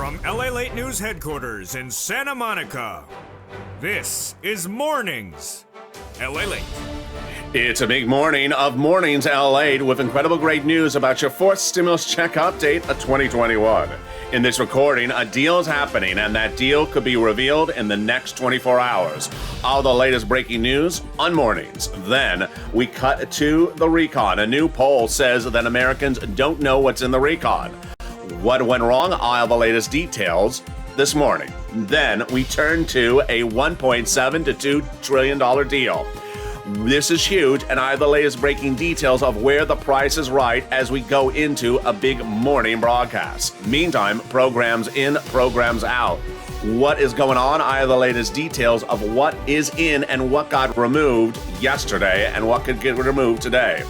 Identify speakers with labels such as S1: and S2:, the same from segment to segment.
S1: From LALATE News headquarters in Santa Monica, this is Mornings LALATE.
S2: It's a big morning of Mornings LALATE with incredible great news about your fourth stimulus check update of 2021. In this recording, a deal is happening, and that deal could be revealed in the next 24 hours. All the latest breaking news on Mornings. Then we cut to the recon. A new poll says that Americans don't know what's in the recon. What went wrong? I'll have the latest details this morning. Then we turn to a $1.7 to $2 trillion deal. This is huge, and I have the latest breaking details of where the price is right as we go into a big morning broadcast. Meantime, programs in, programs out. What is going on? I have the latest details of what is in and what got removed yesterday and what could get removed today.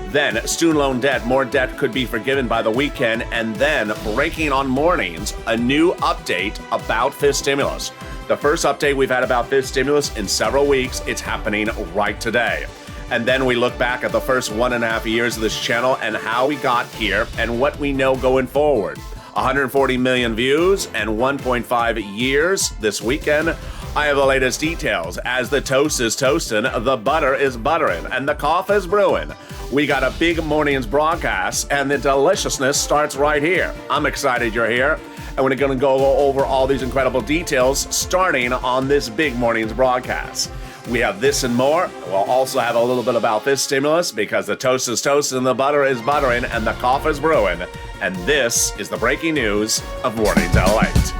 S2: Then, student loan debt. More debt could be forgiven by the weekend. And then, breaking on Mornings, a new update about fifth stimulus. The first update we've had about fifth stimulus in several weeks. It's happening right today. And then we look back at the first 1.5 years of this channel and how we got here and what we know going forward. 140 million views and 1.5 years this weekend. I have the latest details. As the toast is toasting, the butter is buttering, and the coffee is brewing. We got a big Mornings broadcast, and the deliciousness starts right here. I'm excited you're here, and we're going to go over all these incredible details starting on this big Mornings broadcast. We have this and more. We'll also have a little bit about this stimulus because the toast is toasting, the butter is buttering, and the coffee is brewing. And this is the breaking news of Mornings LALATE.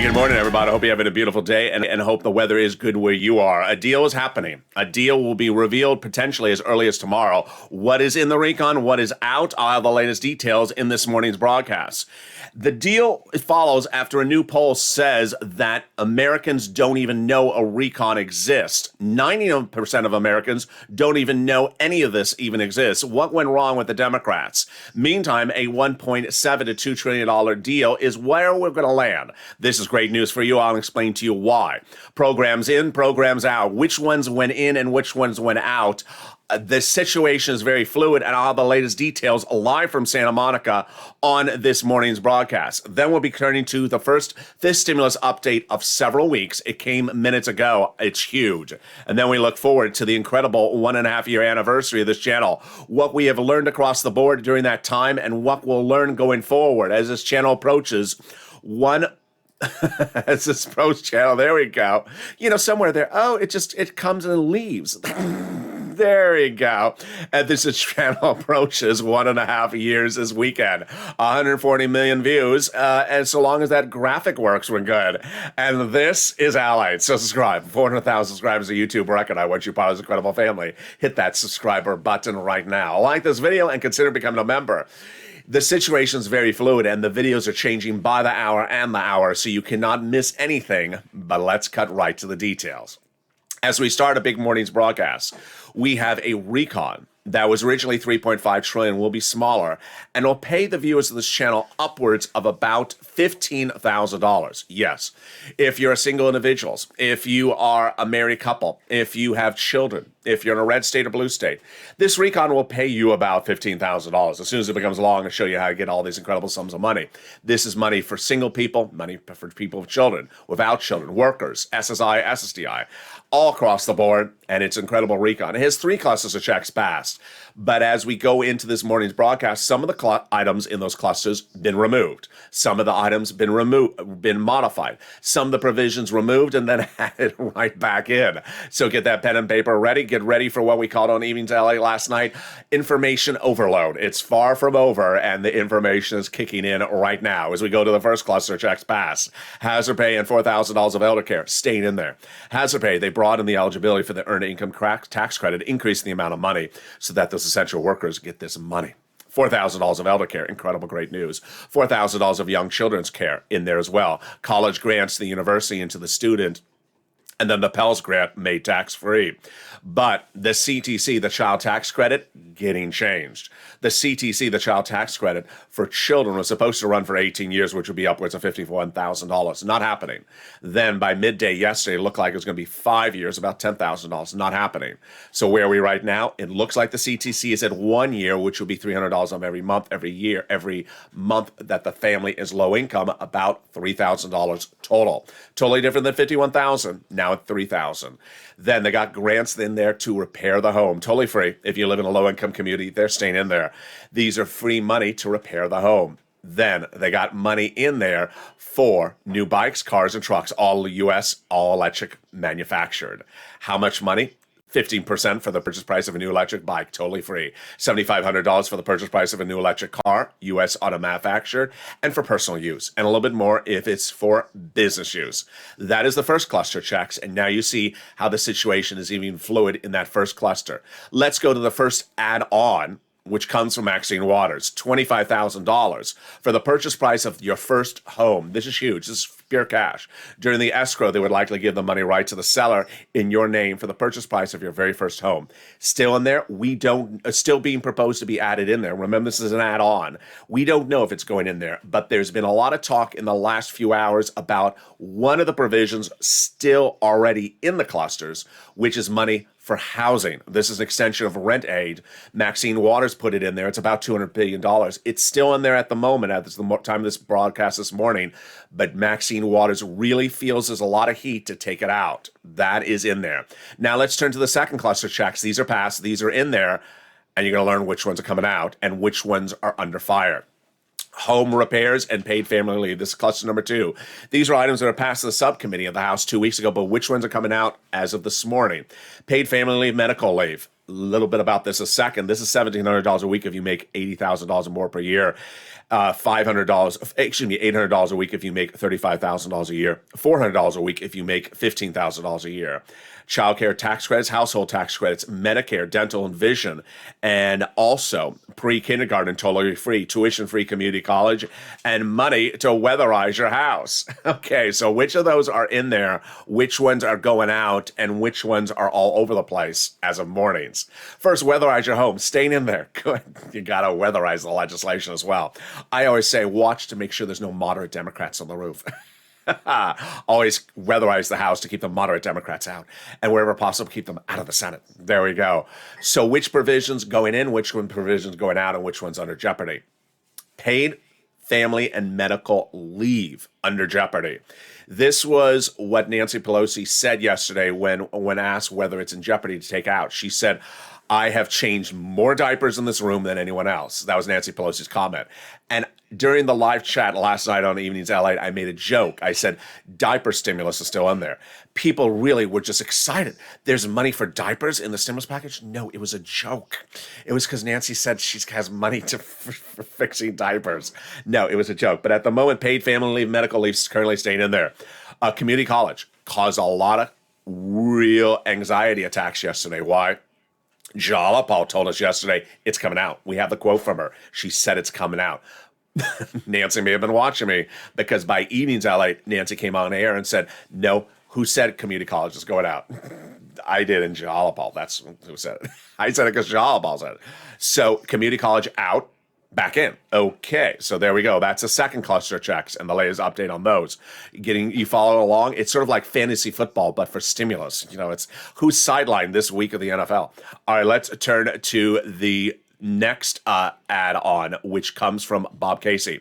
S2: Good morning, everybody. I hope you're having a beautiful day and hope the weather is good where you are. A deal is happening. A deal will be revealed potentially as early as tomorrow. What is in the recon? What is out? I'll have the latest details in this morning's broadcast. The deal follows after a new poll says that Americans don't even know a recon exists. 90% of Americans don't even know any of this even exists. What went wrong with the Democrats? Meantime, a $1.7 to $2 trillion deal is where we're going to land. This is great news for you. I'll explain to you why. Programs in, programs out. Which ones went in and which ones went out. The situation is very fluid, and I'll have the latest details live from Santa Monica on this morning's broadcast. Then we'll be turning to the first fifth stimulus update of several weeks. It came minutes ago. It's huge. And then we look forward to the incredible 1.5 year anniversary of this channel. What we have learned across the board during that time and what we'll learn going forward as this channel approaches as this pros channel. There we go. You know, somewhere there. Oh, it comes and leaves. There we go. And this channel approaches 1.5 years this weekend. 140 million views. And so long as that graphic works, we're good. And this is LALATE. So subscribe. 400,000 subscribers to YouTube record. I want you part of this incredible family. Hit that subscriber button right now. Like this video and consider becoming a member. The situation is very fluid, and the videos are changing by the hour, so you cannot miss anything. But let's cut right to the details. As we start a big morning's broadcast, we have a recon that was originally $3.5 trillion, will be smaller, and will pay the viewers of this channel upwards of about $15,000. Yes, if you're a single individual, if you are a married couple, if you have children, if you're in a red state or blue state, this recon will pay you about $15,000. As soon as it becomes law, I'm going to show you how to get all these incredible sums of money. This is money for single people, money for people with children, without children, workers, SSI, SSDI, all across the board, and it's incredible recon. It has 3 clusters of checks passed, but as we go into this morning's broadcast, some of the items in those clusters been removed. Some of the items been modified. Some of the provisions removed and then added right back in. So get that pen and paper ready. Get ready for what we called on Evenings LA last night, information overload. It's far from over, and the information is kicking in right now as we go to the first cluster, checks pass. Hazard pay and $4,000 of elder care staying in there. Hazard pay, they brought in the eligibility for the earned income tax credit, increasing the amount of money so that those essential workers get this money. $4,000 of elder care, incredible, great news. $4,000 of young children's care in there as well. College grants to the university and to the student. And then the Pell Grant made tax-free. But the CTC, the child tax credit, getting changed. The CTC, the child tax credit for children, was supposed to run for 18 years, which would be upwards of $51,000. Not happening. Then by midday yesterday, it looked like it was going to be 5 years, about $10,000. Not happening. So where are we right now? It looks like the CTC is at 1 year, which would be $300 on every month, every month that the family is low income, about $3,000 total. Totally different than $51,000. Now at $3,000. Then they got grants in there to repair the home, totally free. If you live in a low-income community, they're staying in there. These are free money to repair the home. Then they got money in there for new bikes, cars, and trucks, all U.S., all electric manufactured. How much money? 15% for the purchase price of a new electric bike, totally free. $7,500 for the purchase price of a new electric car, U.S. auto manufactured, and for personal use. And a little bit more if it's for business use. That is the first cluster checks. And now you see how the situation is even fluid in that first cluster. Let's go to the first add-on, which comes from Maxine Waters, $25,000 for the purchase price of your first home. This is huge. This is pure cash. During the escrow, they would likely give the money right to the seller in your name for the purchase price of your very first home. Still in there, still being proposed to be added in there. Remember, this is an add-on. We don't know if it's going in there, but there's been a lot of talk in the last few hours about one of the provisions still already in the clusters, which is money for housing. This is an extension of rent aid. Maxine Waters put it in there. It's about $200 billion. It's still in there at the moment, at the time of this broadcast this morning, but Maxine Waters really feels there's a lot of heat to take it out. That is in there. Now let's turn to the second cluster checks. These are passed. These are in there, and you're going to learn which ones are coming out and which ones are under fire. Home repairs and paid family leave. This is cluster number 2. These are items that are passed to the subcommittee of the House 2 weeks ago, but which ones are coming out as of this morning? Paid family leave, medical leave. A little bit about this a second. This is $1,700 a week if you make $80,000 or more per year. $800 a week if you make $35,000 a year. $400 a week if you make $15,000 a year. Child care tax credits, household tax credits, Medicare, dental and vision, and also pre-kindergarten totally free, tuition-free community college, and money to weatherize your house. Okay, so which of those are in there, which ones are going out, and which ones are all over the place as of mornings? First, weatherize your home. Staying in there. Good. You got to weatherize the legislation as well. I always say, watch to make sure there's no moderate Democrats on the roof. Always weatherize the House to keep the moderate Democrats out, and wherever possible, keep them out of the Senate. There we go. So which provisions going in, which one provisions going out, and which one's under jeopardy? Paid family and medical leave under jeopardy. This was what Nancy Pelosi said yesterday when asked whether it's in jeopardy to take out. She said, I have changed more diapers in this room than anyone else. That was Nancy Pelosi's comment. And during the live chat last night on Evenings LA, I made a joke. I said, diaper stimulus is still in there. People really were just excited. There's money for diapers in the stimulus package? No, it was a joke. It was because Nancy said she has money for fixing diapers. No, it was a joke. But at the moment, paid family leave, medical leave is currently staying in there. Community college caused a lot of real anxiety attacks yesterday. Why? Jala Paul told us yesterday, it's coming out. We have the quote from her. She said it's coming out. Nancy may have been watching me because by Evenings LA, Nancy came on air and said, no, who said community college is going out? I did in Jalapal. That's who said it. I said it because Jalapal said it. So community college out, back in. Okay, so there we go. That's the second cluster checks and the latest update on those. You follow along. It's sort of like fantasy football, but for stimulus. You know, it's who's sidelined this week of the NFL. All right, let's turn to the next add-on, which comes from Bob Casey.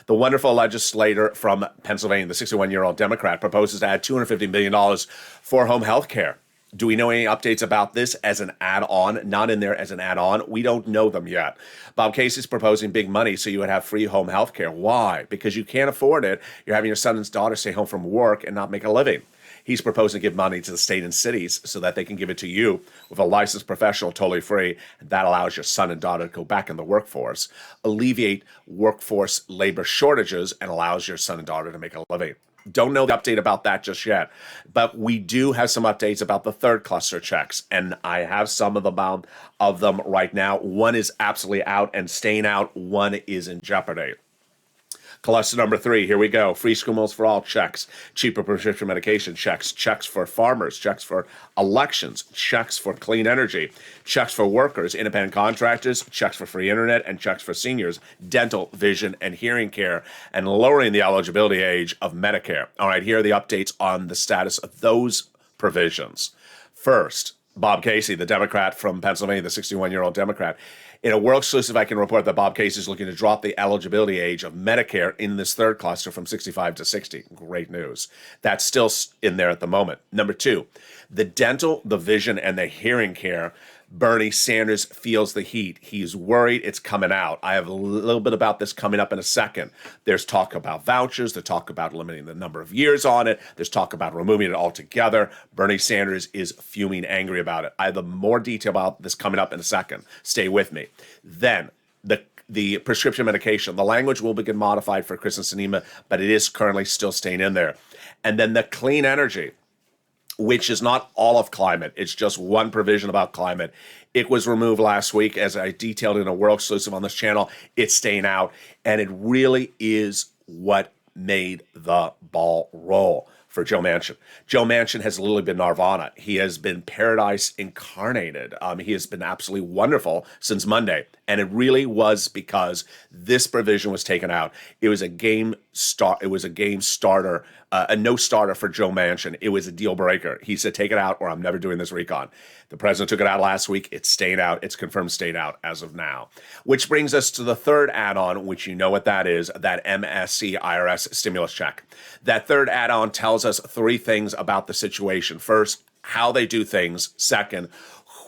S2: The wonderful legislator from Pennsylvania, the 61-year-old Democrat, proposes to add $250 million for home health care. Do we know any updates about this as an add-on? Not in there as an add-on. We don't know them yet. Bob Casey's proposing big money so you would have free home health care. Why? Because you can't afford it. You're having your son and daughter stay home from work and not make a living. He's proposing to give money to the state and cities so that they can give it to you with a licensed professional totally free. That allows your son and daughter to go back in the workforce, alleviate workforce labor shortages, and allows your son and daughter to make a living. Don't know the update about that just yet, but we do have some updates about the third cluster checks, and I have some of them right now. One is absolutely out and staying out. One is in jeopardy. Cluster number 3, here we go. Free school meals for all, checks. Cheaper prescription medication, checks. Checks for farmers, checks for elections, checks for clean energy, checks for workers, independent contractors, checks for free internet, and checks for seniors, dental, vision, and hearing care, and lowering the eligibility age of Medicare. All right, here are the updates on the status of those provisions. First, Bob Casey, the Democrat from Pennsylvania, the 61-year-old Democrat. In a world exclusive, I can report that Bob Casey is looking to drop the eligibility age of Medicare in this third cluster from 65 to 60. Great news. That's still in there at the moment. Number 2, the dental, the vision, and the hearing care. Bernie Sanders feels the heat. He's worried it's coming out. I have a little bit about this coming up in a second. There's talk about vouchers. There's talk about limiting the number of years on it. There's talk about removing it altogether. Bernie Sanders is fuming angry about it. I have more detail about this coming up in a second. Stay with me. Then, the prescription medication. The language will begin modified for Kristen Sinema, but it is currently still staying in there. And then the clean energy, which is not all of climate. It's just one provision about climate. It was removed last week, as I detailed in a world exclusive on this channel. It's staying out, and it really is what made the ball roll for Joe Manchin. Joe Manchin has literally been nirvana. He has been paradise incarnated. He has been absolutely wonderful since Monday, and it really was because this provision was taken out. It was a game starter, a no starter for Joe Manchin. It was a deal breaker. He said, "Take it out, or I'm never doing this recon." The president took it out last week. It's staying out. It's confirmed stayed out as of now. Which brings us to the third add-on, which you know what that is, that MSC IRS stimulus check. That third add-on tells us 3 things about the situation. First, how they do things. Second,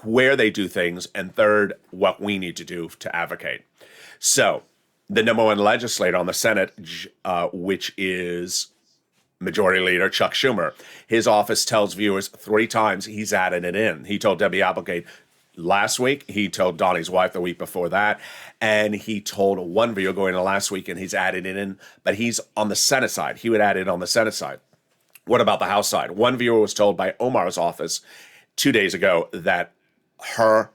S2: where they do things. And third, what we need to do to advocate. So, the number one legislator on the Senate, which is Majority Leader Chuck Schumer, his office tells viewers 3 times he's added it in. He told Debbie Applegate last week, he told Donnie's wife the week before that, and he told one viewer going into last week, and he's added it in, but he's on the Senate side. He would add it on the Senate side. What about the House side? One viewer was told by Omar's office 2 days ago that her,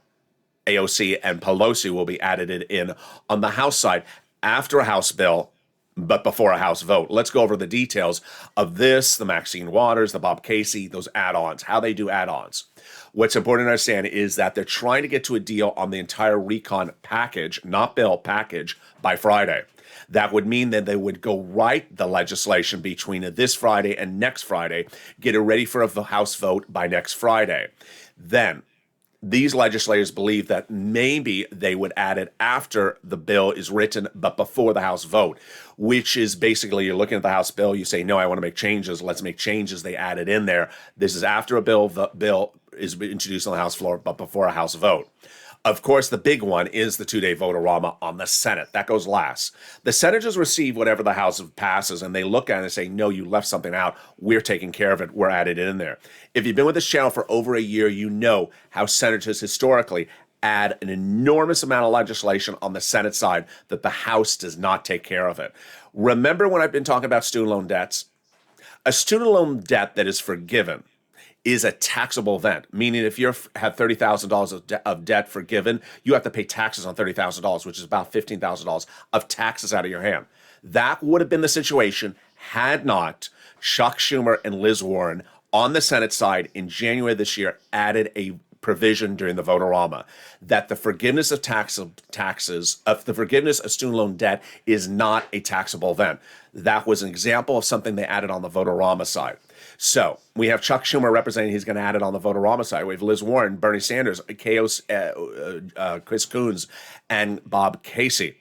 S2: AOC, and Pelosi will be added in on the House side after a House bill, but before a House vote. Let's go over the details of this, the Maxine Waters, the Bob Casey, those add-ons, how they do add-ons. What's important to understand is that they're trying to get to a deal on the entire recon package, not bill, package, by Friday. That would mean that they would go write the legislation between this Friday and next Friday, get it ready for a House vote by next Friday. Then, these legislators believe that maybe they would add it after the bill is written, but before the House vote, which is basically you're looking at the House bill, you say, no, I want to make changes. Let's make changes. They add it in there. This is after the bill is introduced on the House floor, but before a House vote. Of course, the big one is the 2-day vote-a-rama on the Senate. That goes last. The senators receive whatever the House passes, and they look at it and say, no, you left something out. We're taking care of it. We're added in there. If you've been with this channel for over a year, you know how senators historically add an enormous amount of legislation on the Senate side that the House does not take care of it. Remember when I've been talking about student loan debts? A student loan debt that is forgiven is a taxable event, meaning if you have $30,000 of debt forgiven, you have to pay taxes on $30,000, which is about $15,000 of taxes out of your hand. That would have been the situation had not Chuck Schumer and Liz Warren on the Senate side in January this year added a provision during the vote-a-rama that the forgiveness of the forgiveness of student loan debt is not a taxable event. That was an example of something they added on the vote-a-rama side. So we have Chuck Schumer representing he's going to add it on the vote-a-rama side. We have Liz Warren, Bernie Sanders, Chris Coons, and Bob Casey.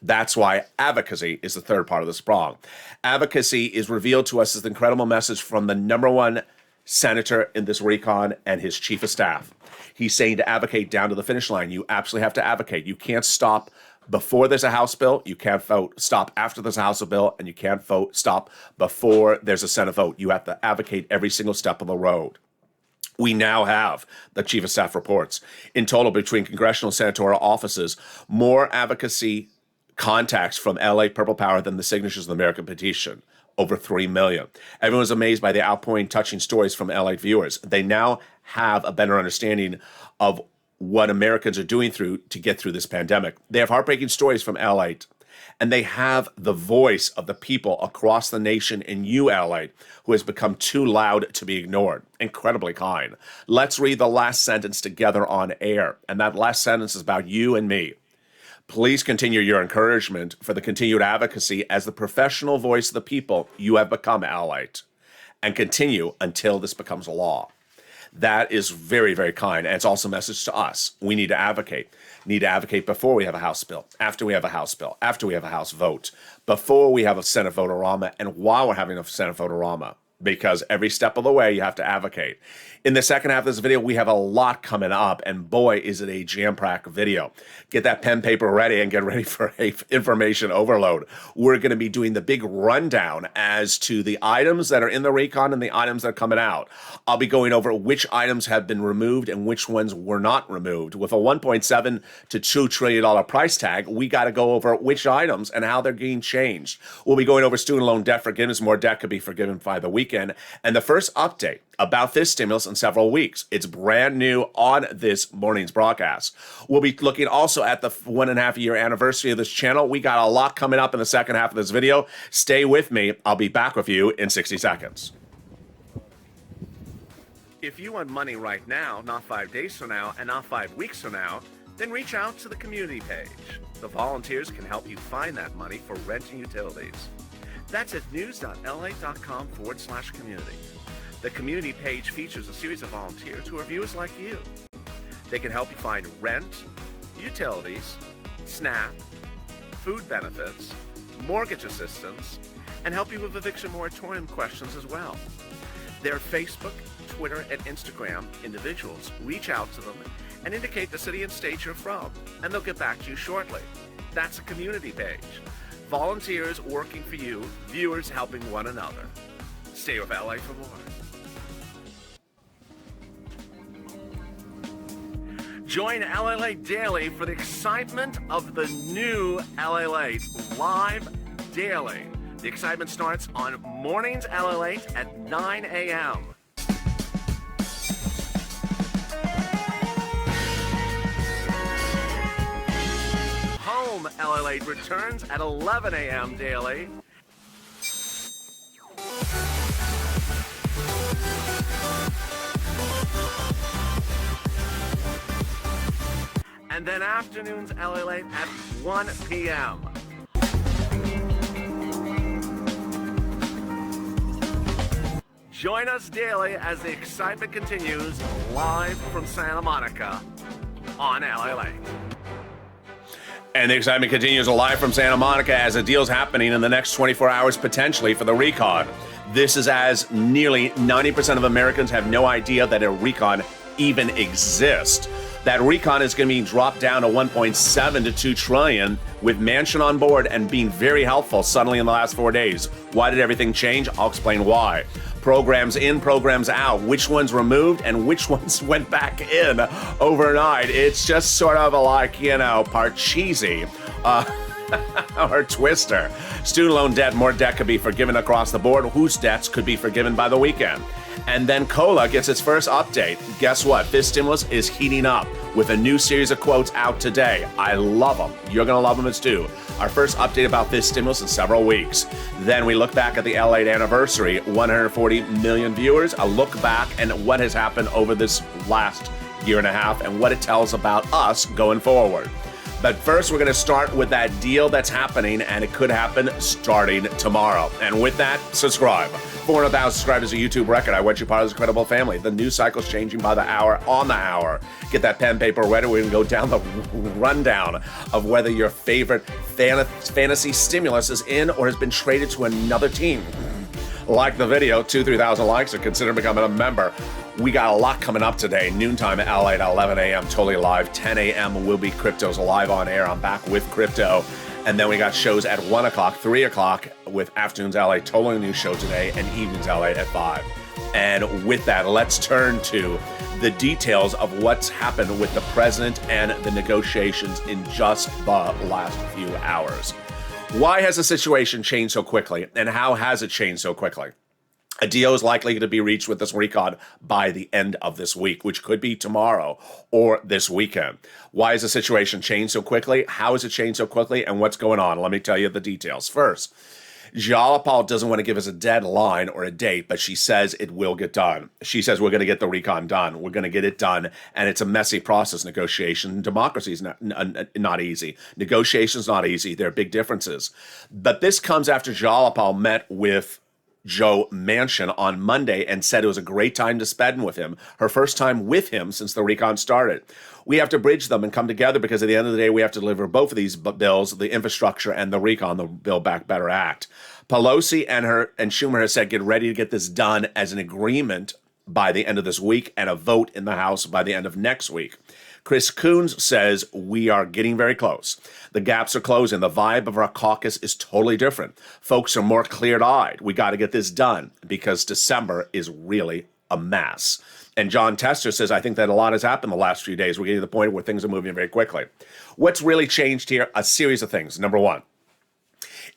S2: That's why advocacy is the third part of this prong. Advocacy is revealed to us as the incredible message from the number one senator in this recon and his chief of staff. He's saying to advocate down to the finish line. You absolutely have to advocate. You can't stop before there's a House bill. You can't stop after there's a House bill, and you can't stop before there's a Senate vote. You have to advocate every single step of the road. We now have the chief of staff reports. In total, between congressional and senatorial offices, more advocacy contacts from LA Purple Power than the signatures of the American petition. Over 3 million. Everyone's amazed by the outpouring, touching stories from LA viewers. They now have a better understanding of what Americans are doing to get through this pandemic. They have heartbreaking stories from LA. And they have the voice of the people across the nation in you, LA, who has become too loud to be ignored. Incredibly kind. Let's read the last sentence together on air. And that last sentence is about you and me. Please continue your encouragement for the continued advocacy as the professional voice of the people you have become, LALATE, and continue until this becomes a law. That is very, very kind. And it's also a message to us. We need to advocate. Need to advocate before we have a House bill, after we have a House bill, after we have a House vote, before we have a Senate vote-a-rama, and while we're having a Senate vote-a-rama. Because every step of the way, you have to advocate. In the second half of this video, we have a lot coming up, and boy, is it a jam-packed video. Get that pen, paper ready, and get ready for a information overload. We're going to be doing the big rundown as to the items that are in the recon and the items that are coming out. I'll be going over which items have been removed and which ones were not removed. With a $1.7 to $2 trillion price tag, we got to go over which items and how they're being changed. We'll be going over student loan debt forgiveness. More debt could be forgiven by the weekend. And the first update about this stimulus in several weeks. It's brand new on this morning's broadcast. We'll be looking also at the 1.5 year anniversary of this channel. We got a lot coming up in the second half of this video. Stay with me. I'll be back with you in 60 seconds. If you want money right now, not 5 days from now, and not 5 weeks from now, then reach out to the community page. The volunteers can help you find that money for rent and utilities. That's at news.la.com/community. The community page features a series of volunteers who are viewers like you. They can help you find rent, utilities, SNAP, food benefits, mortgage assistance, and help you with eviction moratorium questions as well. Their Facebook, Twitter, and Instagram individuals reach out to them and indicate the city and state you're from, and they'll get back to you shortly. That's a community page. Volunteers working for you, viewers helping one another. Stay with LA for more. Join LALATE Daily for the excitement of the new LALATE live daily. The excitement starts on mornings LALATE at 9 a.m. Home LALATE returns at 11 a.m. daily. And then afternoons LALATE at 1 p.m. Join us daily as the excitement continues live from Santa Monica on LALATE. And the excitement continues live from Santa Monica as a deal's happening in the next 24 hours potentially for the recon. This is as nearly 90% of Americans have no idea that a recon even exists. That recon is going to be dropped down to 1.7 to 2 trillion with Manchin on board and being very helpful suddenly in the last 4 days. Why did everything change? I'll explain why. Programs in, programs out. Which ones removed and which ones went back in overnight. It's just sort of like, Parcheesi. Or Twister. Student loan debt, more debt could be forgiven across the board. Whose debts could be forgiven by the weekend? And then COLA gets its first update. Guess what? This stimulus is heating up with a new series of quotes out today. I love them. You're going to love them as too. Our first update about this stimulus in several weeks. Then we look back at the LALATE anniversary, 140 million viewers, a look back and what has happened over this last year and a half and what it tells about us going forward. But first, we're going to start with that deal that's happening, and it could happen starting tomorrow. And with that, subscribe. 400,000 subscribers is a YouTube record. I want you part of this incredible family. The news cycle's changing by the hour, on the hour. Get that pen, paper ready. We're going to go down the rundown of whether your favorite fantasy stimulus is in or has been traded to another team. Like the video, 2,000-3,000 likes, or consider becoming a member. We got a lot coming up today. Noontime at LA at 11 a.m. totally live. 10 a.m. will be Crypto's live on air. I'm back with Crypto. And then we got shows at 1 o'clock, 3 o'clock with Afternoons LA, totally new show today, and Evenings LA at 5. And with that, let's turn to the details of what's happened with the president and the negotiations in just the last few hours. Why has the situation changed so quickly, and how has it changed so quickly? A deal is likely to be reached with this recon by the end of this week, which could be tomorrow or this weekend. Why has the situation changed so quickly? How has it changed so quickly? And what's going on? Let me tell you the details. First, Jalapal doesn't want to give us a deadline or a date, but she says it will get done. She says we're going to get the recon done. We're going to get it done, and it's a messy process. Negotiation, democracy is not easy. Negotiation's not easy. There are big differences. But this comes after Jalapal met with Joe Manchin on Monday and said it was a great time to spend with him, her first time with him since the recon started. We have to bridge them and come together because at the end of the day, we have to deliver both of these bills, the infrastructure and the recon, the Build Back Better Act. Pelosi and Schumer have said, get ready to get this done as an agreement by the end of this week and a vote in the House by the end of next week. Chris Coons says we are getting very close. The gaps are closing. The vibe of our caucus is totally different. Folks are more clear-eyed. We got to get this done because December is really a mess. And John Tester says, I think that a lot has happened the last few days. We're getting to the point where things are moving very quickly. What's really changed here? A series of things. Number one,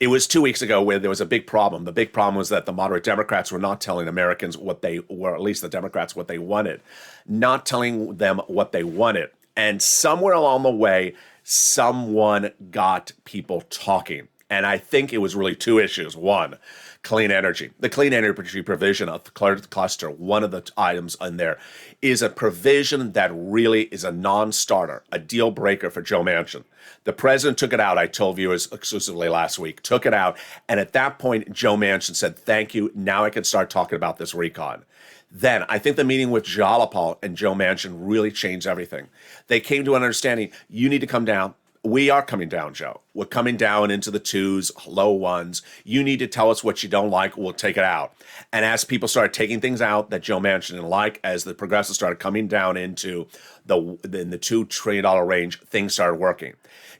S2: it was 2 weeks ago where there was a big problem. The big problem was that the moderate Democrats were not telling Americans what they were, at least the Democrats, what they wanted, not telling them what they wanted. And somewhere along the way, someone got people talking. And I think it was really two issues. One, clean energy. The clean energy provision of the cluster, one of the items in there, is a provision that really is a non-starter, a deal breaker for Joe Manchin. The president took it out, I told viewers exclusively last week, took it out. And at that point, Joe Manchin said, thank you. Now I can start talking about this recon. Then I think the meeting with Jalapal and Joe Manchin really changed everything. They came to an understanding. You need to come down. We are coming down, Joe. We're coming down into the twos, low ones. You need to tell us what you don't like. We'll take it out. And as people started taking things out that Joe Manchin didn't like, as the progressives started coming down into the $2 trillion range, things started working.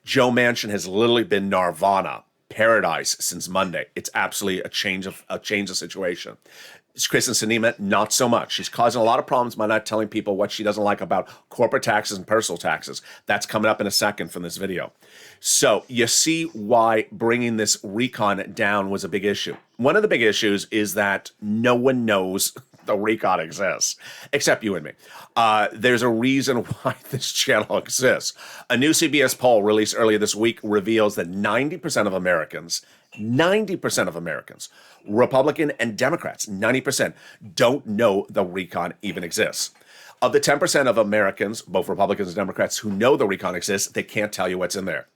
S2: Joe Manchin has literally been nirvana, paradise since Monday. It's absolutely a change of situation. Kristen Sinema, not so much. She's causing a lot of problems by not telling people what she doesn't like about corporate taxes and personal taxes. That's coming up in a second from this video. So you see why bringing this recon down was a big issue. One of the big issues is that no one knows the recon exists, except you and me. There's a reason why this channel exists. A new CBS poll released earlier this week reveals that 90% of Americans, Republican and Democrats, 90%, don't know the recon even exists. Of the 10% of Americans, both Republicans and Democrats, who know the recon exists, they can't tell you what's in there.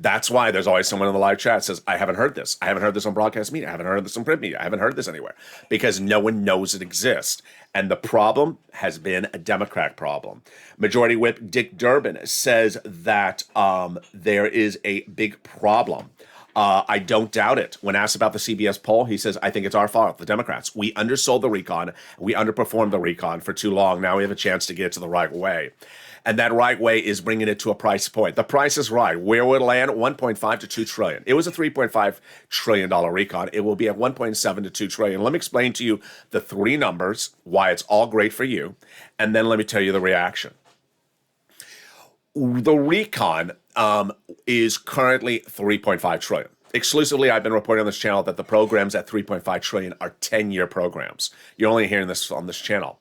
S2: That's why there's always someone in the live chat that says, I haven't heard this. I haven't heard this on broadcast media. I haven't heard this on print media. I haven't heard this anywhere. Because no one knows it exists. And the problem has been a Democrat problem. Majority Whip Dick Durbin says that there is a big problem. I don't doubt it. When asked about the CBS poll, he says, I think it's our fault, the Democrats. We undersold the recon. We underperformed the recon for too long. Now we have a chance to get it to the right way. And that right way is bringing it to a price point. The price is right. Where would it land? 1.5 to $2 trillion. It was a $3.5 trillion recon. It will be at 1.7 to $2 trillion. Let me explain to you the three numbers, why it's all great for you, and then let me tell you the reaction. The recon is currently 3.5 trillion. Exclusively, I've been reporting on this channel that the programs at 3.5 trillion are 10-year programs. You're only hearing this on this channel.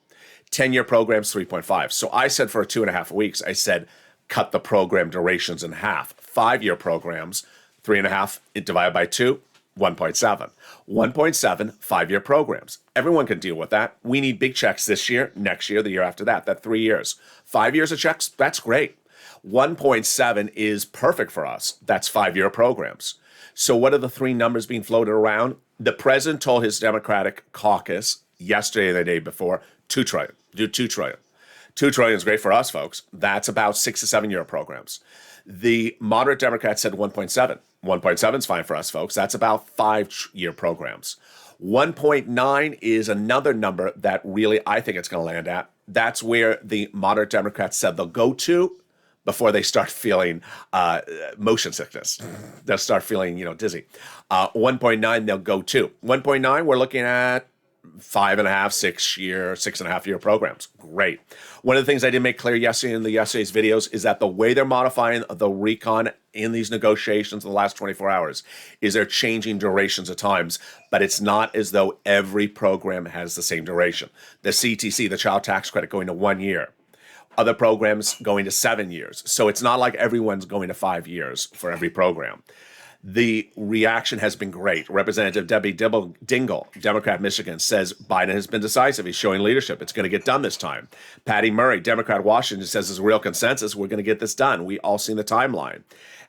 S2: 10-year programs, 3.5. So I said for 2.5 weeks, I said, cut the program durations in half. 5-year programs, 3.5 divided by 2, 1.7. 1.7 5-year programs. Everyone can deal with that. We need big checks this year, next year, the year after that. That's 3 years. 5 years of checks, that's great. 1.7 is perfect for us. That's 5-year programs. So what are the three numbers being floated around? The president told his Democratic caucus yesterday and the day before, 2 trillion. Do 2 trillion. 2 trillion is great for us, folks. That's about 6 to 7 year programs. The moderate Democrats said 1.7. 1.7 is fine for us, folks. That's about 5-year programs. 1.9 is another number that really I think it's going to land at. That's where the moderate Democrats said they'll go to before they start feeling motion sickness. They'll start feeling, dizzy. 1.9 they'll go to. 1.9 we're looking at 5.5, 6 year, 6.5 year programs. Great. One of the things I did make clear yesterday in yesterday's videos is that the way they're modifying the recon in these negotiations in the last 24 hours is they're changing durations of times, but it's not as though every program has the same duration. The CTC, the child tax credit, going to 1 year. Other programs going to 7 years. So it's not like everyone's going to 5 years for every program. The reaction has been great. Representative Debbie Dingell, Democrat Michigan, says Biden has been decisive. He's showing leadership. It's going to get done this time. Patty Murray, Democrat Washington, says there's a real consensus. We're going to get this done. We all seen the timeline.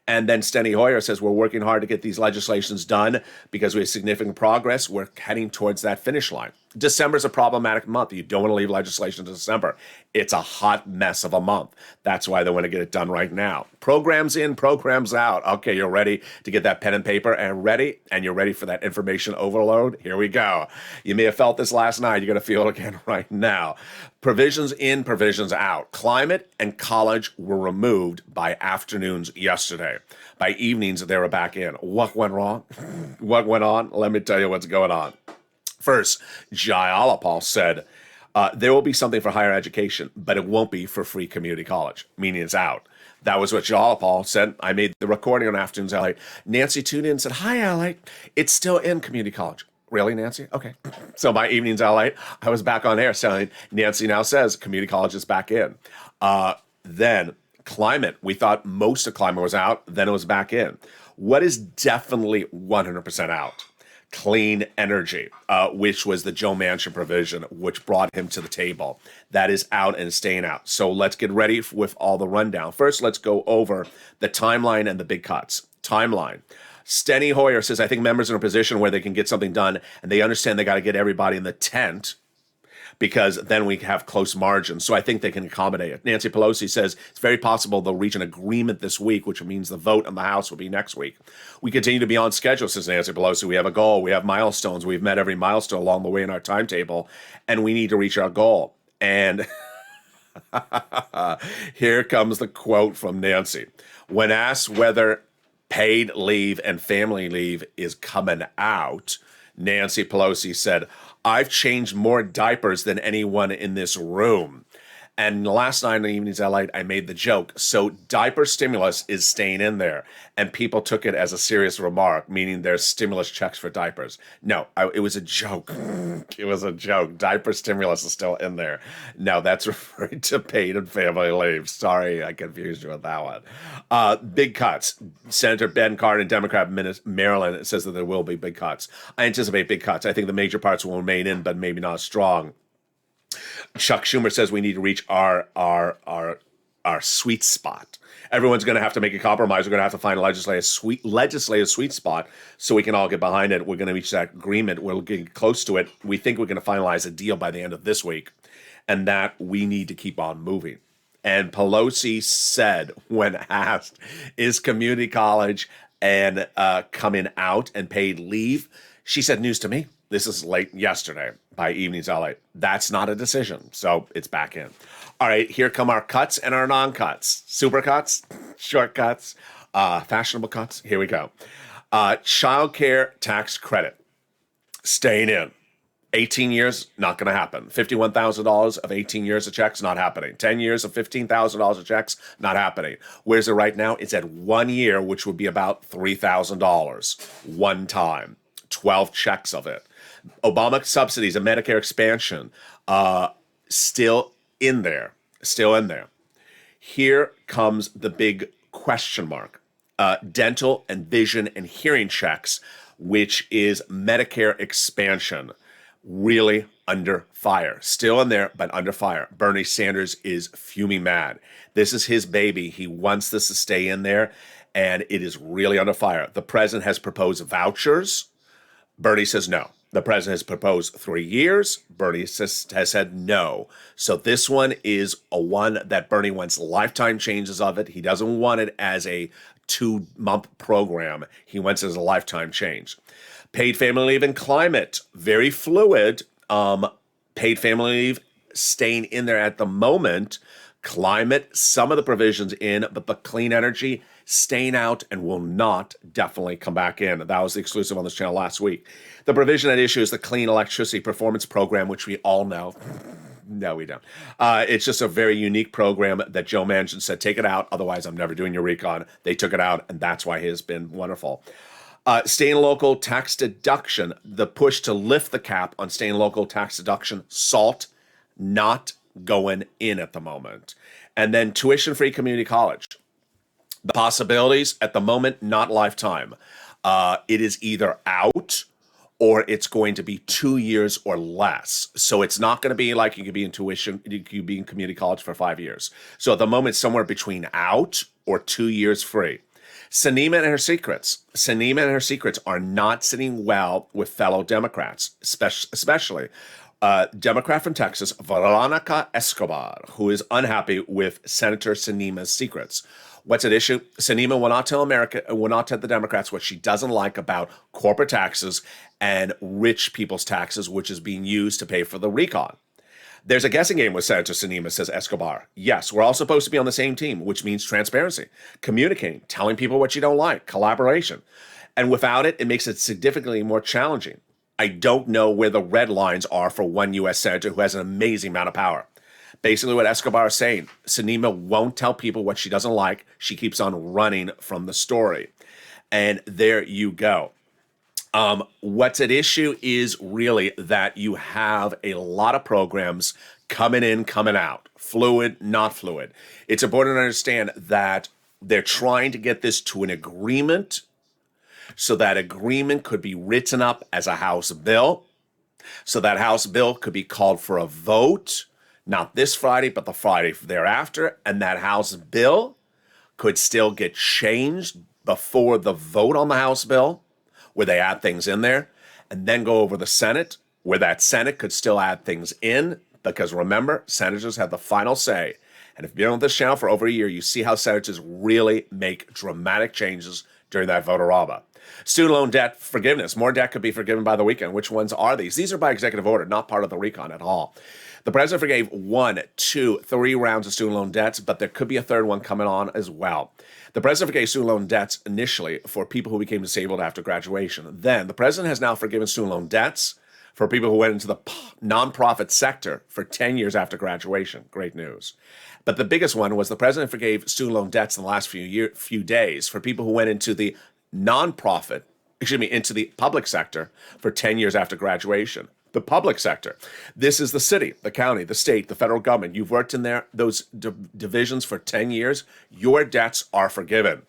S2: And then Steny Hoyer says we're working hard to get these legislations done because we have significant progress. We're heading towards that finish line. December is a problematic month. You don't want to leave legislation to December. It's a hot mess of a month. That's why they want to get it done right now. Programs in, programs out. Okay, you're ready to get that pen and paper and you're ready for that information overload. Here we go. You may have felt this last night. You're going to feel it again right now. Provisions in, provisions out. Climate and college were removed by afternoons yesterday. By evenings, they were back in. What went wrong? What went on? Let me tell you what's going on. First, Jayalapal said, there will be something for higher education, but it won't be for free community college, meaning it's out. That was what Jayalapal said. I made the recording on Afternoons LA. Nancy tuned in and said, hi, LA. It's still in community college. Really, Nancy? Okay. So by Evenings LA, I was back on air saying, Nancy now says community college is back in. Then climate, we thought most of climate was out, then it was back in. What is definitely 100% out? Clean energy, which was the Joe Manchin provision, which brought him to the table. That is out and staying out. So let's get ready with all the rundown. First, let's go over the timeline and the big cuts. Timeline. Steny Hoyer says, I think members are in a position where they can get something done, and they understand they got to get everybody in the tent because then we have close margins. So I think they can accommodate it. Nancy Pelosi says it's very possible they'll reach an agreement this week, which means the vote in the House will be next week. We continue to be on schedule, says Nancy Pelosi. We have a goal. We have milestones. We've met every milestone along the way in our timetable, and we need to reach our goal. And here comes the quote from Nancy. When asked whether paid leave and family leave is coming out, Nancy Pelosi said, I've changed more diapers than anyone in this room. And last night on Evenings LA, I made the joke. So diaper stimulus is staying in there. And people took it as a serious remark, meaning there's stimulus checks for diapers. No, it was a joke. It was a joke. Diaper stimulus is still in there. No, that's referring to paid and family leave. Sorry, I confused you with that one. Big cuts. Senator Ben Cardin, Democrat Maryland, says that there will be big cuts. I anticipate big cuts. I think the major parts will remain in, but maybe not as strong. Chuck Schumer says we need to reach our sweet spot. Everyone's going to have to make a compromise. We're going to have to find a legislative sweet spot so we can all get behind it. We're going to reach that agreement. We're getting close to it. We think we're going to finalize a deal by the end of this week, and that we need to keep on moving. And Pelosi said, when asked, is community college and coming out and paid leave? She said, news to me. This is late yesterday by Evenings LA. That's not a decision, so it's back in. All right, here come our cuts and our non-cuts. Super cuts, short cuts, fashionable cuts. Here we go. Child care tax credit, staying in. 18 years, not going to happen. $51,000 of 18 years of checks, not happening. 10 years of $15,000 of checks, not happening. Where's it right now? It's at 1 year, which would be about $3,000 one time. 12 checks of it. Obama subsidies and Medicare expansion, still in there. Here comes the big question mark. Dental and vision and hearing checks, which is Medicare expansion, really under fire. Still in there, but under fire. Bernie Sanders is fuming mad. This is his baby. He wants this to stay in there, and it is really under fire. The president has proposed vouchers. Bernie says no. The president has proposed 3 years. Bernie has said no. So this one is a one that Bernie wants lifetime changes of it. He doesn't want it as a 2-month program. He wants it as a lifetime change. Paid family leave and climate, very fluid. Paid family leave staying in there at the moment. Climate, some of the provisions in, but the clean energy staying out and will not definitely come back in. That was the exclusive on this channel last week. The provision at issue is the Clean Electricity Performance Program, which we all know. No, we don't. It's just a very unique program that Joe Manchin said, take it out. Otherwise, I'm never doing your recon. They took it out, and that's why it has been wonderful. State and local tax deduction, the push to lift the cap on state and local tax deduction, SALT, not going in at the moment. And then tuition-free community college. The possibilities at the moment, not lifetime. It is either out or it's going to be 2 years or less. So it's not going to be like you could be in tuition, you could be in community college for 5 years. So at the moment, somewhere between out or 2 years free. Sinema and her secrets. Sinema and her secrets are not sitting well with fellow Democrats, especially Democrat from Texas, Veronica Escobar, who is unhappy with Senator Sinema's secrets. What's at issue? Sinema will not tell the Democrats what she doesn't like about corporate taxes and rich people's taxes, which is being used to pay for the recon. There's a guessing game with Senator Sinema, says Escobar. Yes, we're all supposed to be on the same team, which means transparency, communicating, telling people what you don't like, collaboration. And without it, it makes it significantly more challenging. I don't know where the red lines are for one U.S. senator who has an amazing amount of power. Basically what Escobar is saying, Sinema won't tell people what she doesn't like. She keeps on running from the story. And there you go. What's at issue is really that you have a lot of programs coming in, coming out, fluid, not fluid. It's important to understand that they're trying to get this to an agreement, so that agreement could be written up as a House bill, so that House bill could be called for a vote, not this Friday, but the Friday thereafter, and that House bill could still get changed before the vote on the House bill, where they add things in there, and then go over the Senate, where that Senate could still add things in, because remember, senators have the final say. And if you've been on this channel for over a year, you see how senators really make dramatic changes during that vote-a-rama. Student loan debt forgiveness. More debt could be forgiven by the weekend. Which ones are these? These are by executive order, not part of the recon at all. The president forgave 1, 2, 3 rounds of student loan debts, but there could be a third one coming on as well. The president forgave student loan debts initially for people who became disabled after graduation. Then the president has now forgiven student loan debts for people who went into the nonprofit sector for 10 years after graduation. Great news. But the biggest one was the president forgave student loan debts in the last few days for people who went into the into the public sector for 10 years after graduation. The public sector. This is the city, the county, the state, the federal government. You've worked in there, those divisions for 10 years. Your debts are forgiven.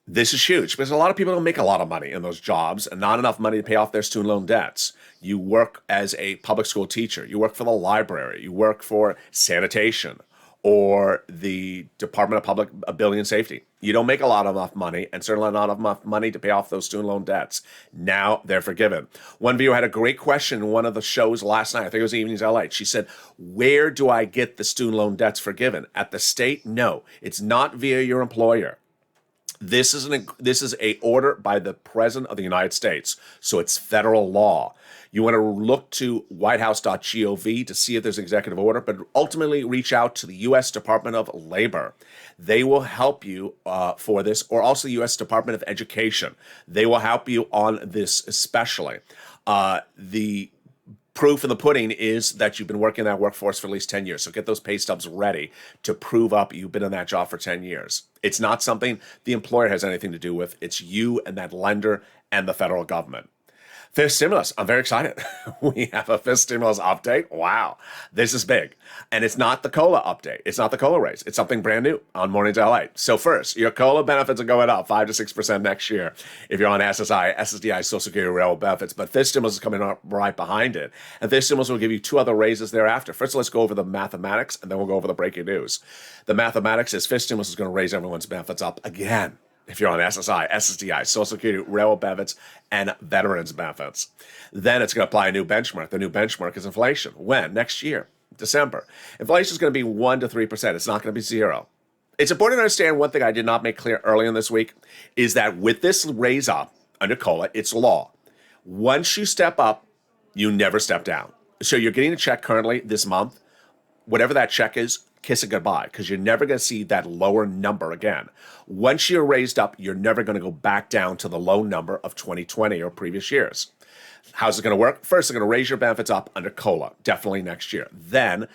S2: This is huge because a lot of people don't make a lot of money in those jobs and not enough money to pay off their student loan debts. You work as a public school teacher. You work for the library. You work for sanitation or the Department of Public Building and Safety. You don't make a lot of enough money and certainly not enough money to pay off those student loan debts. Now they're forgiven. One viewer had a great question in one of the shows last night. I think it was Evenings LA. She said, where do I get the student loan debts forgiven? At the state? No, it's not via your employer. This is a order by the President of the United States, so it's federal law. You want to look to whitehouse.gov to see if there's an executive order, but ultimately reach out to the U.S. Department of Labor. They will help you for this, or also the U.S. Department of Education. They will help you on this especially. The proof in the pudding is that you've been working in that workforce for at least 10 years. So get those pay stubs ready to prove up you've been in that job for 10 years. It's not something the employer has anything to do with. It's you and that lender and the federal government. Fifth stimulus. I'm very excited. We have a fifth stimulus update. Wow. This is big. And it's not the COLA update. It's not the COLA raise. It's something brand new on Mornings LA. So first, your COLA benefits are going up 5 to 6% next year if you're on SSI, SSDI, Social Security, Railroad benefits. But fifth stimulus is coming up right behind it. And fifth stimulus will give you 2 other raises thereafter. First, let's go over the mathematics, and then we'll go over the breaking news. The mathematics is fifth stimulus is going to raise everyone's benefits up again. If you're on SSI, SSDI, Social Security, Railroad benefits, and veterans benefits. Then it's going to apply a new benchmark. The new benchmark is inflation. When? Next year, December. Inflation is going to be 1 to 3%. It's not going to be 0. It's important to understand one thing I did not make clear earlier in this week is that with this raise up under COLA, it's law. Once you step up, you never step down. So you're getting a check currently this month. Whatever that check is, kiss it goodbye, because you're never going to see that lower number again. Once you're raised up, you're never going to go back down to the low number of 2020 or previous years. How's it going to work? First, they're going to raise your benefits up under COLA, definitely next year. Then,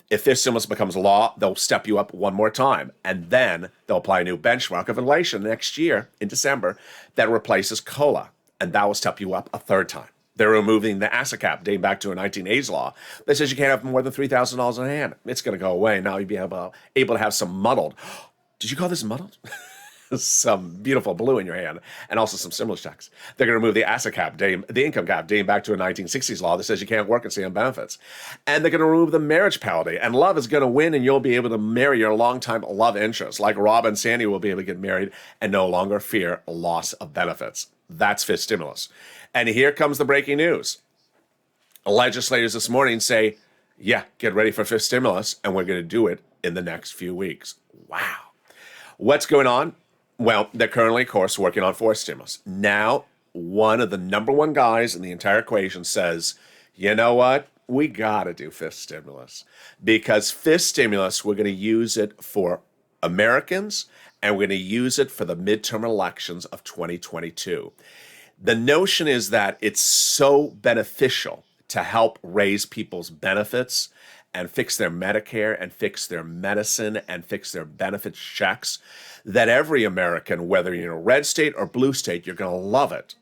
S2: if this stimulus becomes law, they'll step you up one more time. And then they'll apply a new benchmark of inflation next year in December that replaces COLA. And that will step you up a third time. They're removing the asset cap dating back to a 1980s law that says you can't have more than $3,000 in hand. It's going to go away. Now you'll be able to have some muddled. Did you call this muddled? Some beautiful blue in your hand, and also some stimulus checks. They're going to remove the asset cap, the income cap, dating back to a 1960s law that says you can't work and stay on benefits. And they're going to remove the marriage penalty. And love is going to win, and you'll be able to marry your longtime love interest. Like Rob and Sandy will be able to get married and no longer fear loss of benefits. That's fifth stimulus. And here comes the breaking news. Legislators this morning say, yeah, get ready for fifth stimulus, and we're going to do it in the next few weeks. Wow. What's going on? Well, they're currently, of course, working on fourth stimulus. Now, one of the number one guys in the entire equation says, you know what? We got to do fifth stimulus. Because fifth stimulus, we're going to use it for Americans, and we're going to use it for the midterm elections of 2022. The notion is that it's so beneficial to help raise people's benefits and fix their Medicare and fix their medicine and fix their benefits checks, that every American, whether you're in a red state or blue state, you're going to love it.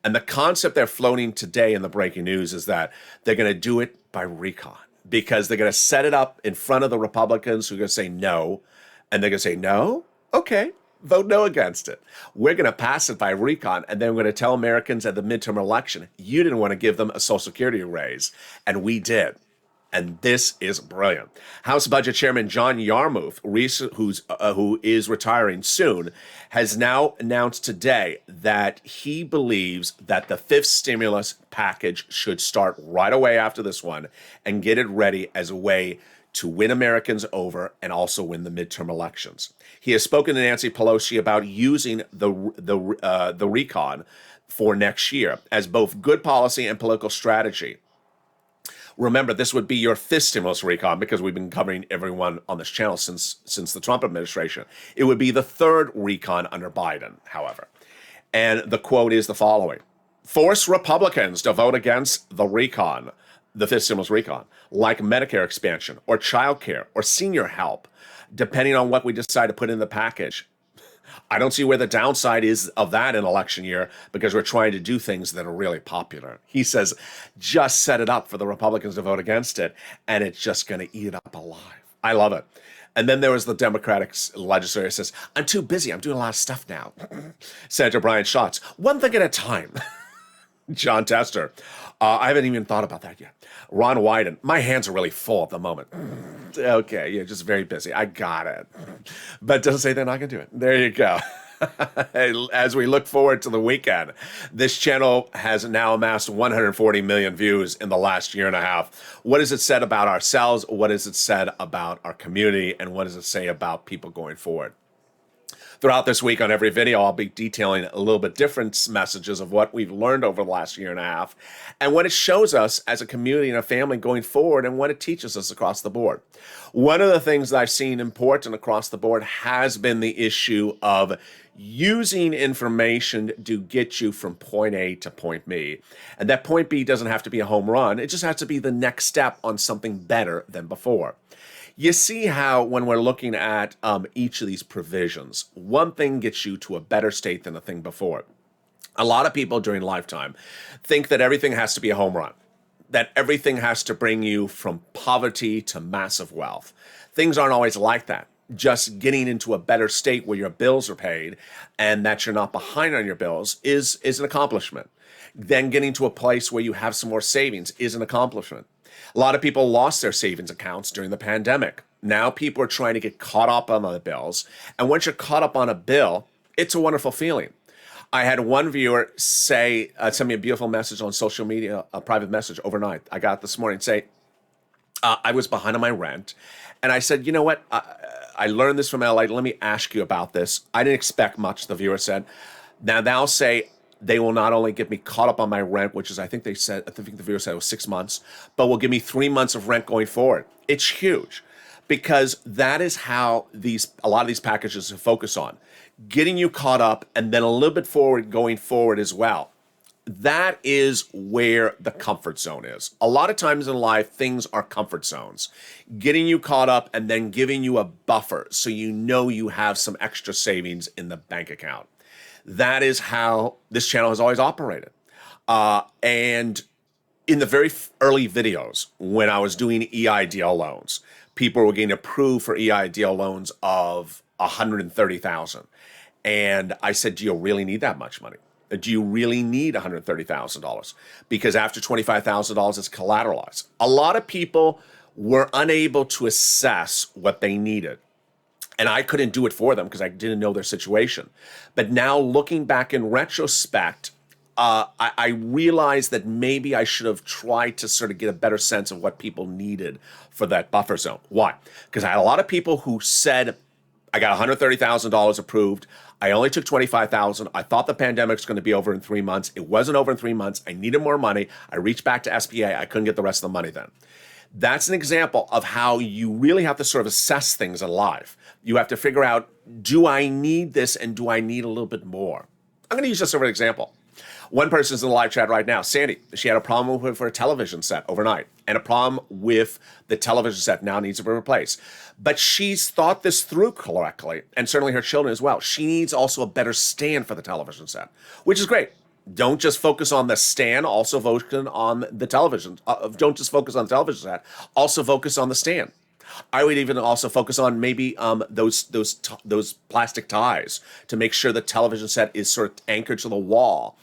S2: And the concept they're floating today in the breaking news is that they're going to do it by recon, because they're going to set it up in front of the Republicans who are going to say no, and they're going to say, no? Okay, vote no against it. We're going to pass it by recon, and then we're going to tell Americans at the midterm election, you didn't want to give them a Social Security raise, and we did. And this is brilliant. House Budget Chairman John Yarmuth, who is retiring soon, has now announced today that he believes that the fifth stimulus package should start right away after this one and get it ready as a way to win Americans over and also win the midterm elections. He has spoken to Nancy Pelosi about using the recon for next year as both good policy and political strategy. Remember, this would be your fifth stimulus recon, because we've been covering everyone on this channel since the Trump administration. It would be the third recon under Biden, however. And the quote is the following: force Republicans to vote against the recon, the fifth stimulus recon, like Medicare expansion or childcare or senior help, depending on what we decide to put in the package. I don't see where the downside is of that in election year, because we're trying to do things that are really popular. He says, just set it up for the Republicans to vote against it, and it's just going to eat it up alive. I love it. And then there was the Democratic legislator who says, I'm too busy. I'm doing a lot of stuff now. Senator Brian Schatz, one thing at a time. John Tester, I haven't even thought about that yet. Ron Wyden, my hands are really full at the moment. Okay, you're just very busy. I got it. But doesn't say they're not going to do it. There you go. As we look forward to the weekend, this channel has now amassed 140 million views in the last year and a half. What has it said about ourselves? What has it said about our community? And what does it say about people going forward? Throughout this week on every video, I'll be detailing a little bit different messages of what we've learned over the last year and a half and what it shows us as a community and a family going forward and what it teaches us across the board. One of the things that I've seen important across the board has been the issue of using information to get you from point A to point B. And that point B doesn't have to be a home run. It just has to be the next step on something better than before. You see how when we're looking at each of these provisions, one thing gets you to a better state than the thing before. A lot of people during lifetime think that everything has to be a home run, that everything has to bring you from poverty to massive wealth. Things aren't always like that. Just getting into a better state where your bills are paid and that you're not behind on your bills is an accomplishment. Then getting to a place where you have some more savings is an accomplishment. A lot of people lost their savings accounts during the pandemic. Now people are trying to get caught up on the bills. And once you're caught up on a bill, it's a wonderful feeling. I had one viewer send me a beautiful message on social media, a private message overnight. I got it this morning, say, I was behind on my rent. And I said, you know what? I learned this from LA. Let me ask you about this. I didn't expect much, the viewer said. Now they'll say, they will not only get me caught up on my rent, which is, I think the viewer said it was 6 months, but will give me 3 months of rent going forward. It's huge because that is how a lot of these packages focus on getting you caught up, and then a little bit going forward as well. That is where the comfort zone is. A lot of times in life, things are comfort zones, getting you caught up and then giving you a buffer so you know you have some extra savings in the bank account. That is how this channel has always operated. And in the very early videos, when I was doing EIDL loans, people were getting approved for EIDL loans of $130,000. And I said, do you really need that much money? Do you really need $130,000? Because after $25,000, it's collateralized. A lot of people were unable to assess what they needed. And I couldn't do it for them because I didn't know their situation. But now looking back in retrospect, I realized that maybe I should have tried to sort of get a better sense of what people needed for that buffer zone. Why? Because I had a lot of people who said, I got $130,000 approved. I only took $25,000. I thought the pandemic's going to be over in 3 months. It wasn't over in 3 months. I needed more money. I reached back to SBA. I couldn't get the rest of the money then. That's an example of how you really have to sort of assess things in life. You have to figure out, do I need this and do I need a little bit more? I'm going to use this as an example. One person's in the live chat right now, Sandy. She had a problem with her television set overnight and a problem with the television set now needs to be replaced. But she's thought this through correctly, and certainly her children as well. She needs also a better stand for the television set, which is great. Don't just focus on the stand, also focus on the television. Don't just focus on the television set, also focus on the stand. I would even also focus on maybe those plastic ties to make sure the television set is sort of anchored to the wall.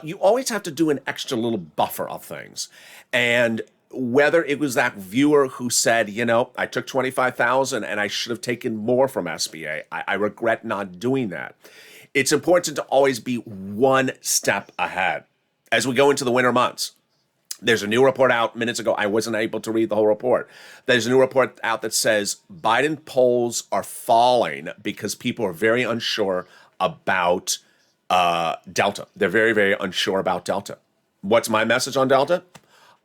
S2: You always have to do an extra little buffer of things. And whether it was that viewer who said, you know, I took $25,000 and I should have taken more from SBA. I regret not doing that. It's important to always be one step ahead. As we go into the winter months, there's a new report out minutes ago. I wasn't able to read the whole report. There's a new report out that says Biden polls are falling because people are very unsure about Delta. They're very, very unsure about Delta. What's my message on Delta?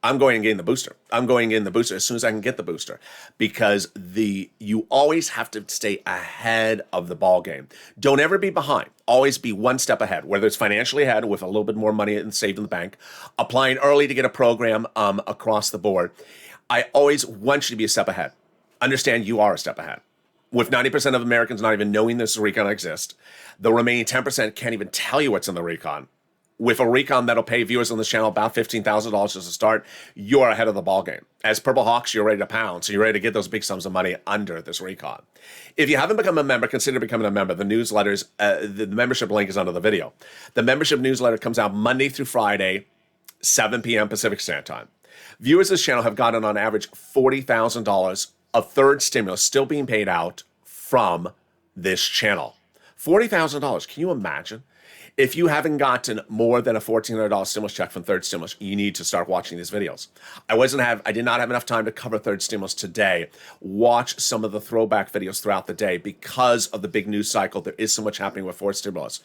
S2: I'm going and getting the booster. I'm going in the booster as soon as I can get the booster, because you always have to stay ahead of the ball game. Don't ever be behind. Always be one step ahead, whether it's financially ahead with a little bit more money and saved in the bank, applying early to get a program across the board. I always want you to be a step ahead. Understand you are a step ahead. With 90% of Americans not even knowing this recon exists, the remaining 10% can't even tell you what's in the recon. With a recon that'll pay viewers on this channel about $15,000 as a start, you're ahead of the ballgame. As Purple Hawks, you're ready to pound, so you're ready to get those big sums of money under this recon. If you haven't become a member, consider becoming a member. The newsletters, the membership link is under the video. The membership newsletter comes out Monday through Friday, 7 p.m. Pacific Standard Time. Viewers of this channel have gotten on average $40,000 of third stimulus still being paid out from this channel. $40,000. Can you imagine? If you haven't gotten more than a $1,400 stimulus check from third stimulus, you need to start watching these videos. I did not have enough time to cover third stimulus today. Watch some of the throwback videos throughout the day because of the big news cycle. There is so much happening with fourth stimulus.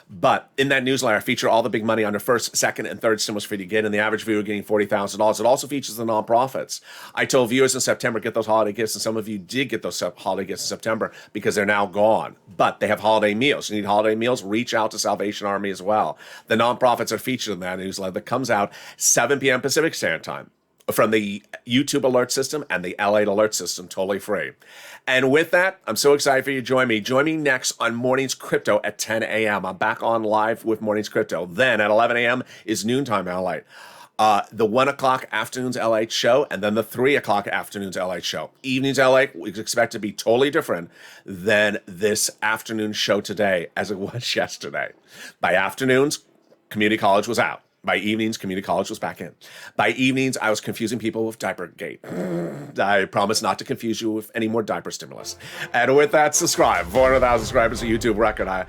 S2: But in that newsletter, I feature all the big money under first, second, and third stimulus for you to get, and the average viewer getting $40,000. It also features the nonprofits. I told viewers in September, get those holiday gifts, and some of you did get those holiday gifts in September because they're now gone. But they have holiday meals. You need holiday meals? Reach out to Salvation Army as well. The nonprofits are featured in that newsletter that comes out 7 p.m. Pacific Standard Time from the YouTube alert system and the LATE alert system, totally free. And with that, I'm so excited for you to join me. Join me next on Mornings Crypto at 10 a.m. I'm back on live with Mornings Crypto. Then at 11 a.m. is Noontime LATE. The 1 o'clock afternoons LATE show, and then the 3 o'clock afternoons LATE show. Evenings LATE we expect to be totally different than this afternoon show today as it was yesterday. By afternoons, community college was out. By evenings, community college was back in. By evenings, I was confusing people with Diapergate. I promise not to confuse you with any more diaper stimulus. And with that, subscribe. 400,000 subscribers, a YouTube record. I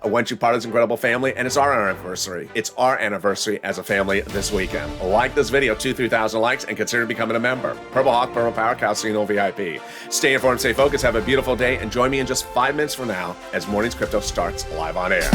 S2: want you part of this incredible family, and it's our anniversary. It's our anniversary as a family this weekend. Like this video, 2,000-3,000 likes, and consider becoming a member. Purple Hawk, Purple Power, Calcino VIP. Stay informed, stay focused, have a beautiful day, and join me in just 5 minutes from now as Mornings Crypto starts live on air.